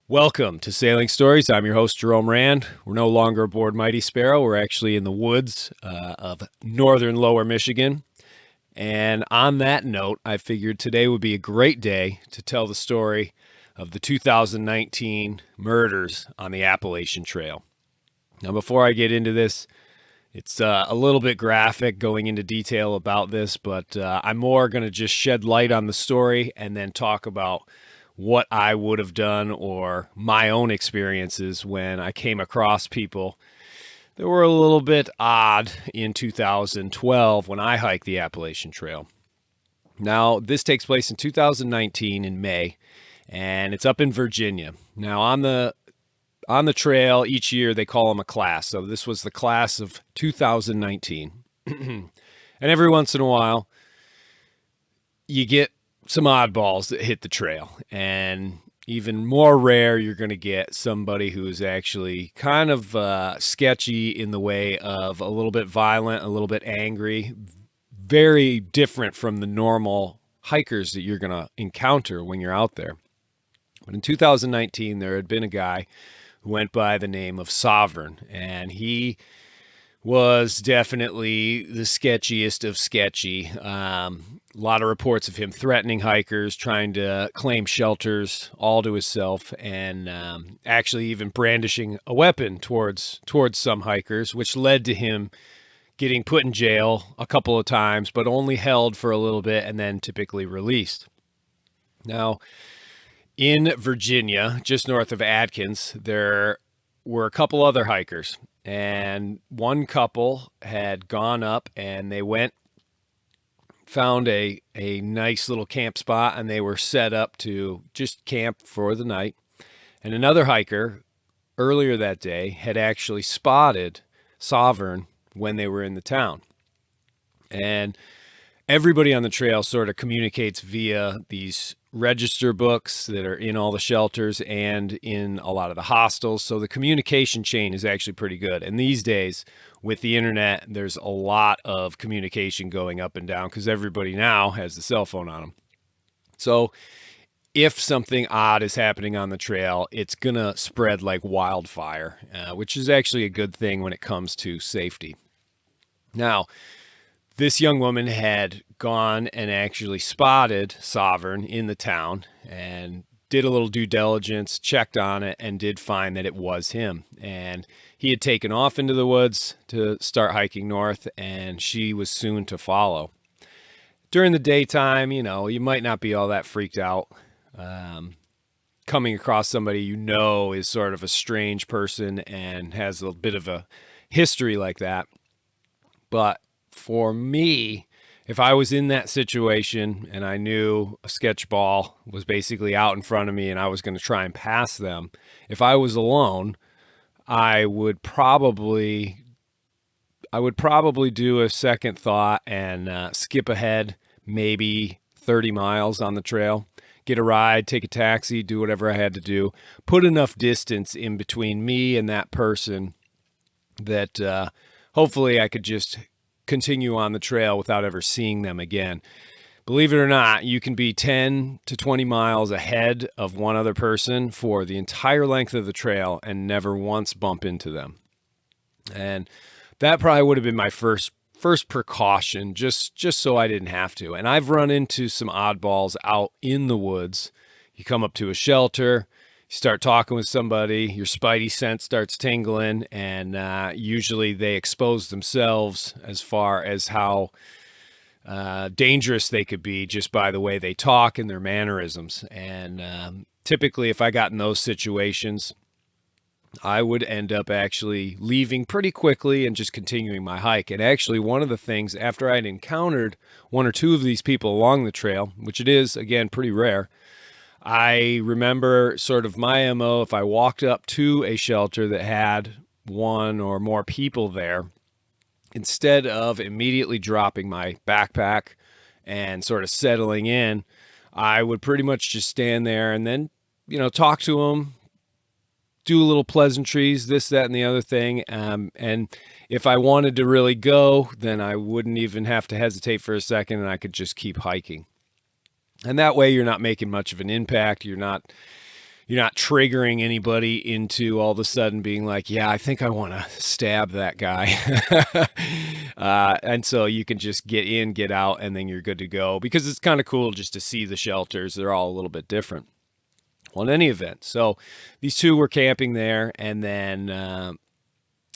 Welcome to Sailing Stories. I'm your host, Jerome Rand. We're no longer aboard Mighty Sparrow. We're actually in the woods of northern lower Michigan. And on that note, I figured today would be a great day to tell the story of the 2019 murders on the Appalachian Trail. Now, before I get into this, it's a little bit graphic going into detail about this, but I'm more going to just shed light on the story and then talk about what I would have done or my own experiences when I came across people that were a little bit odd in 2012 when I hiked the Appalachian Trail. Now, this takes place in 2019 in May, and it's up in Virginia. Now, on the trail each year they call them a class. So this was the class of 2019. And every once in a while you get some oddballs that hit the trail, and even more rare, you're going to get somebody who's actually kind of sketchy in the way of a little bit violent, a little bit angry, very different from the normal hikers that you're going to encounter when you're out there. But in 2019, there had been a guy who went by the name of Sovereign, and he was definitely the sketchiest of sketchy. A lot of reports of him threatening hikers, trying to claim shelters all to himself, and actually even brandishing a weapon towards some hikers, which led to him getting put in jail a couple of times, but only held for a little bit and then typically released. Now, in Virginia, just north of Atkins, there were a couple other hikers, and one couple had gone up and they found a nice little camp spot, and they were set up to just camp for the night. And another hiker earlier that day had actually spotted Sovereign when they were in the town. And everybody on the trail sort of communicates via these register books that are in all the shelters and in a lot of the hostels. So the communication chain is actually pretty good. And these days with the internet, there's a lot of communication going up and down because everybody now has the cell phone on them. So if something odd is happening on the trail, it's going to spread like wildfire, which is actually a good thing when it comes to safety. Now, this young woman had gone and actually spotted Sovereign in the town and did a little due diligence, checked on it, and did find that it was him. And he had taken off into the woods to start hiking north, and she was soon to follow. During the daytime, you might not be all that freaked out. Coming across somebody is sort of a strange person and has a bit of a history like that. But for me, if I was in that situation and I knew a sketch ball was basically out in front of me and I was going to try and pass them, if I was alone, I would probably do a second thought and skip ahead maybe 30 miles on the trail, get a ride, take a taxi, do whatever I had to do, put enough distance in between me and that person that hopefully I could just continue on the trail without ever seeing them again. Believe it or not, you can be 10 to 20 miles ahead of one other person for the entire length of the trail and never once bump into them. And that probably would have been my first precaution, just so I didn't have to. And I've run into some oddballs out in the woods. You come up to a shelter, you start talking with somebody, your spidey sense starts tingling, and usually they expose themselves as far as how dangerous they could be just by the way they talk and their mannerisms. And typically, if I got in those situations, I would end up actually leaving pretty quickly and just continuing my hike. And actually, one of the things, after I'd encountered one or two of these people along the trail, which it is, again, pretty rare, I remember sort of my MO. If I walked up to a shelter that had one or more people there, instead of immediately dropping my backpack and sort of settling in, I would pretty much just stand there and then, talk to them, do a little pleasantries, this, that, and the other thing. And if I wanted to really go, then I wouldn't even have to hesitate for a second and I could just keep hiking. And that way you're not making much of an impact. You're not you're not triggering anybody into all of a sudden being like, yeah, I think I want to stab that guy. And so you can just get in, get out, and then you're good to go, because it's kind of cool just to see the shelters. They're all a little bit different. Well, in any event, so these two were camping there, and then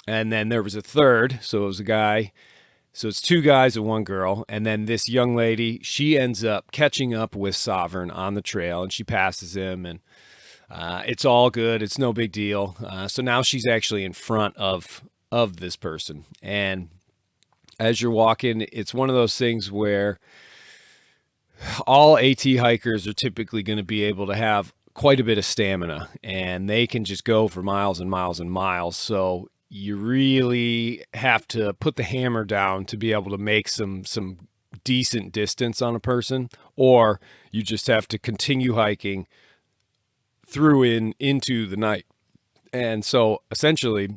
there was a third. So it was a guy. So it's two guys and one girl. And then this young lady, she ends up catching up with Sovereign on the trail, and she passes him, and it's all good. It's no big deal. So now she's actually in front of this person. And as you're walking, it's one of those things where all AT hikers are typically going to be able to have quite a bit of stamina, and they can just go for miles and miles and miles. So you really have to put the hammer down to be able to make some decent distance on a person, or you just have to continue hiking through into the night. And so essentially,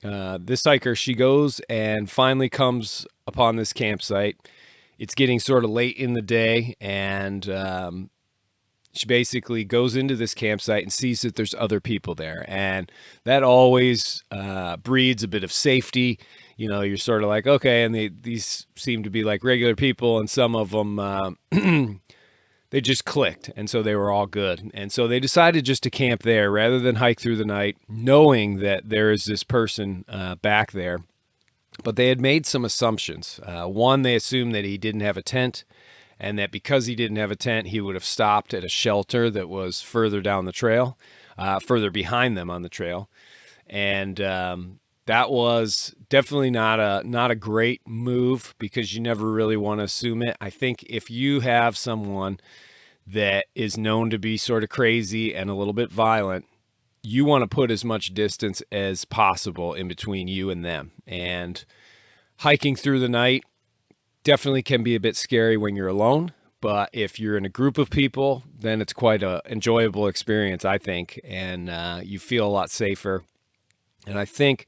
this hiker, she goes and finally comes upon this campsite. It's getting sort of late in the day, and she basically goes into this campsite and sees that there's other people there, and that always breeds a bit of safety. You know, you're sort of like, okay, and these seem to be like regular people, and some of them they just clicked, and so they were all good. And so they decided just to camp there rather than hike through the night, knowing that there is this person back there. But they had made some assumptions. One, they assumed that he didn't have a tent, and that because he didn't have a tent, he would have stopped at a shelter that was further down the trail, further behind them on the trail. And that was definitely not a great move, because you never really want to assume it. I think if you have someone that is known to be sort of crazy and a little bit violent, you want to put as much distance as possible in between you and them. And hiking through the night definitely can be a bit scary when you're alone, but if you're in a group of people, then it's quite an enjoyable experience, I think, and you feel a lot safer. And I think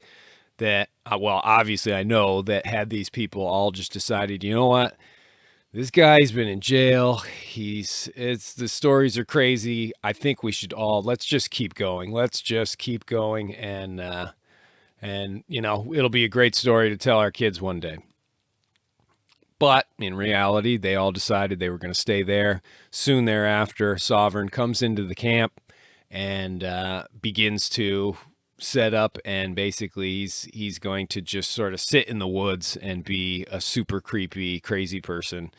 that, well, obviously I know that had these people all just decided, you know what, this guy's been in jail, the stories are crazy, I think we should all, let's just keep going, and you know, it'll be a great story to tell our kids one day. But in reality, they all decided they were going to stay there. Soon thereafter, Sovereign comes into the camp and begins to set up, and basically he's going to just sort of sit in the woods and be a super creepy, crazy person.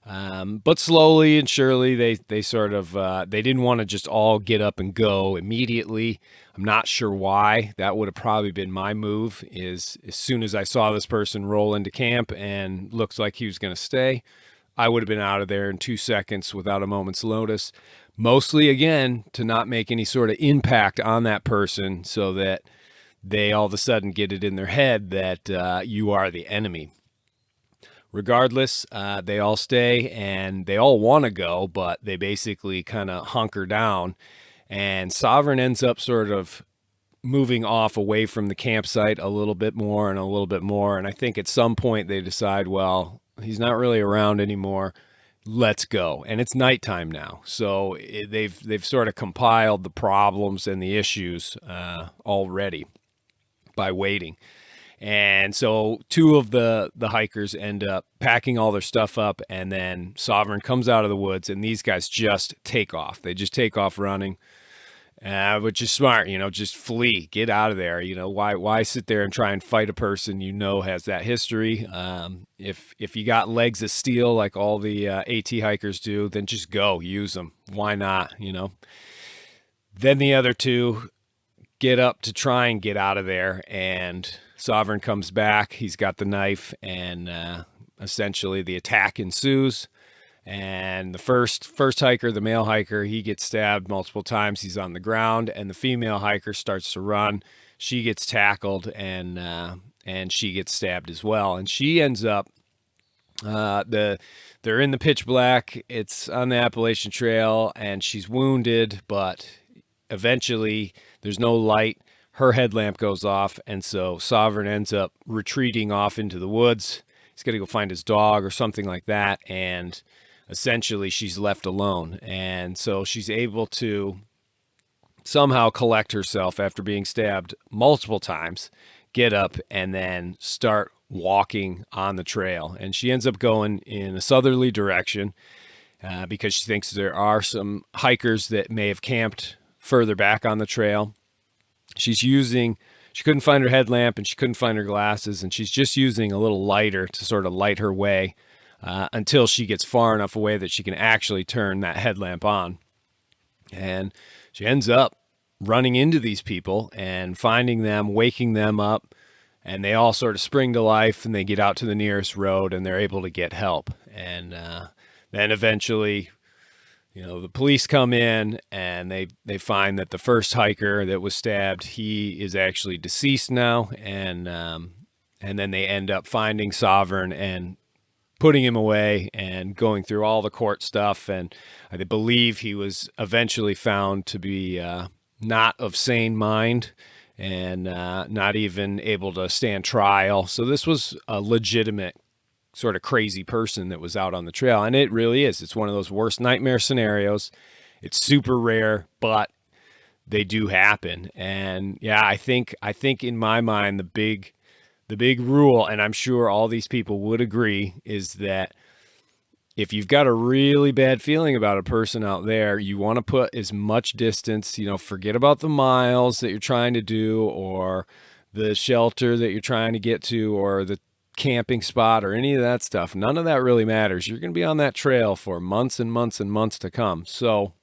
But slowly and surely, they sort of they didn't want to just all get up and go immediately. I'm not sure why. That would have probably been my move. Is as soon as I saw this person roll into camp and looks like he was going to stay, I would have been out of there in 2 seconds without a moment's notice. Mostly, again, to not make any sort of impact on that person, so that they all of a sudden get it in their head that you are the enemy. Regardless, they all stay, and they all want to go, but they basically kind of hunker down. And Sovereign ends up sort of moving off away from the campsite a little bit more and a little bit more. And I think at some point they decide, well, he's not really around anymore, let's go. And it's nighttime now, so they've sort of compiled the problems and the issues already by waiting. And so two of the hikers end up packing all their stuff up, and then Sovereign comes out of the woods, and these guys just take off. They just take off running, which is smart, you know, just flee, get out of there. You know, why sit there and try and fight a person you know has that history? If you got legs of steel like all the AT hikers do, then just go, use them. Why not, you know? Then the other two get up to try and get out of there, and Sovereign comes back. He's got the knife, and essentially the attack ensues. And the first hiker, the male hiker, he gets stabbed multiple times. He's on the ground, and the female hiker starts to run. She gets tackled, and she gets stabbed as well. And she ends up they're in the pitch black. It's on the Appalachian Trail, and she's wounded, but eventually there's no light. Her headlamp goes off, and so Sovereign ends up retreating off into the woods. He's got to go find his dog or something like that, and essentially she's left alone. And so she's able to somehow collect herself after being stabbed multiple times, get up, and then start walking on the trail. And she ends up going in a southerly direction because she thinks there are some hikers that may have camped further back on the trail. She couldn't find her headlamp and she couldn't find her glasses, and she's just using a little lighter to sort of light her way until she gets far enough away that she can actually turn that headlamp on. And she ends up running into these people and finding them, waking them up, and they all sort of spring to life, and they get out to the nearest road and they're able to get help. And then eventually, the police come in and they find that the first hiker that was stabbed, he is actually deceased now. And then they end up finding Sovereign and putting him away and going through all the court stuff. And I believe he was eventually found to be not of sane mind and not even able to stand trial. So this was a legitimate sort of crazy person that was out on the trail. And it really is. It's one of those worst nightmare scenarios. It's super rare, but they do happen. And yeah, I think in my mind, the big rule, and I'm sure all these people would agree, is that if you've got a really bad feeling about a person out there, you want to put as much distance, forget about the miles that you're trying to do or the shelter that you're trying to get to or the camping spot or any of that stuff. None of that really matters. You're going to be on that trail for months and months and months to come. So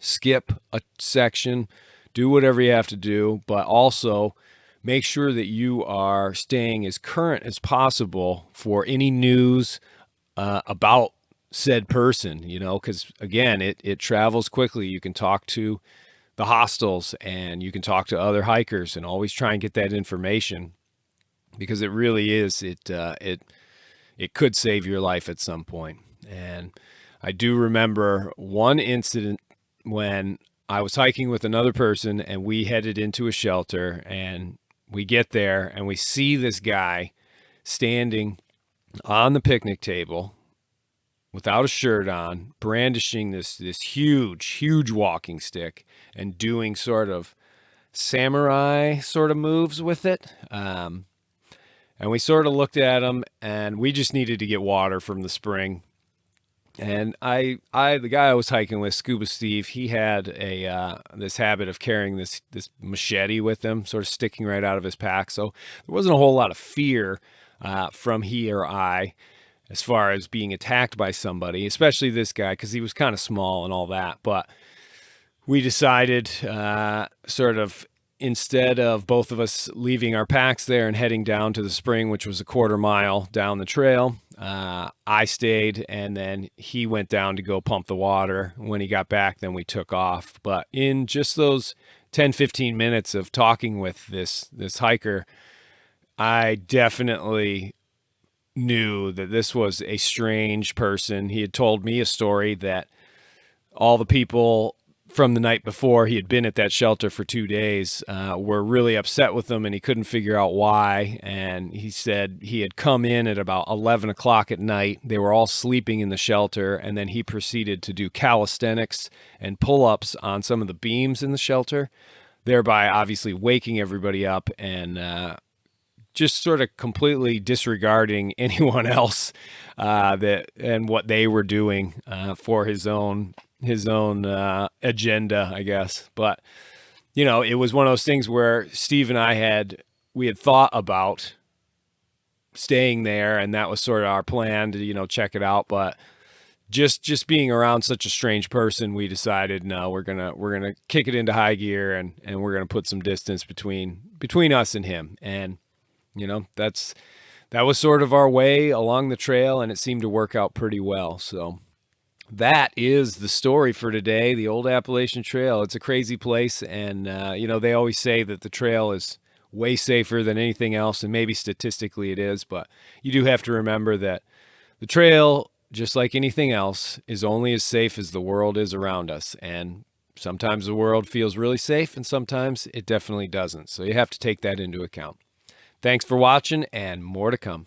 skip a section, do whatever you have to do, but also make sure that you are staying as current as possible for any news about said person, because again, it travels quickly. You can talk to the hostels and you can talk to other hikers and always try and get that information, because it really is, it could save your life at some point. And I do remember one incident when I was hiking with another person and we headed into a shelter, and we get there and we see this guy standing on the picnic table without a shirt on, brandishing this huge walking stick and doing sort of samurai sort of moves with it. And we sort of looked at him and we just needed to get water from the spring. And the guy I was hiking with, Scuba Steve, he had this habit of carrying this machete with him, sort of sticking right out of his pack. So there wasn't a whole lot of fear from he or I as far as being attacked by somebody, especially this guy, because he was kind of small and all that. But we decided sort of, instead of both of us leaving our packs there and heading down to the spring, which was a quarter mile down the trail, I stayed, and then he went down to go pump the water. When he got back, then we took off. But in just those 10-15 minutes of talking with this hiker, I definitely knew that this was a strange person. He had told me a story that all the people from the night before he had been at that shelter for 2 days were really upset with him, and he couldn't figure out why. And he said he had come in at about 11 o'clock at night. They were all sleeping in the shelter, and then he proceeded to do calisthenics and pull-ups on some of the beams in the shelter, thereby obviously waking everybody up and just sort of completely disregarding anyone else and what they were doing for his own agenda, I guess. But it was one of those things where Steve and I we had thought about staying there, and that was sort of our plan to check it out. But just being around such a strange person, we decided, no, we're gonna kick it into high gear, and we're gonna put some distance between us and him. And that was sort of our way along the trail, and it seemed to work out pretty well. So that is the story for today, the old Appalachian Trail. It's a crazy place, and they always say that the trail is way safer than anything else, and maybe statistically it is, but you do have to remember that the trail, just like anything else, is only as safe as the world is around us. And sometimes the world feels really safe, and sometimes it definitely doesn't. So you have to take that into account. Thanks for watching, and more to come.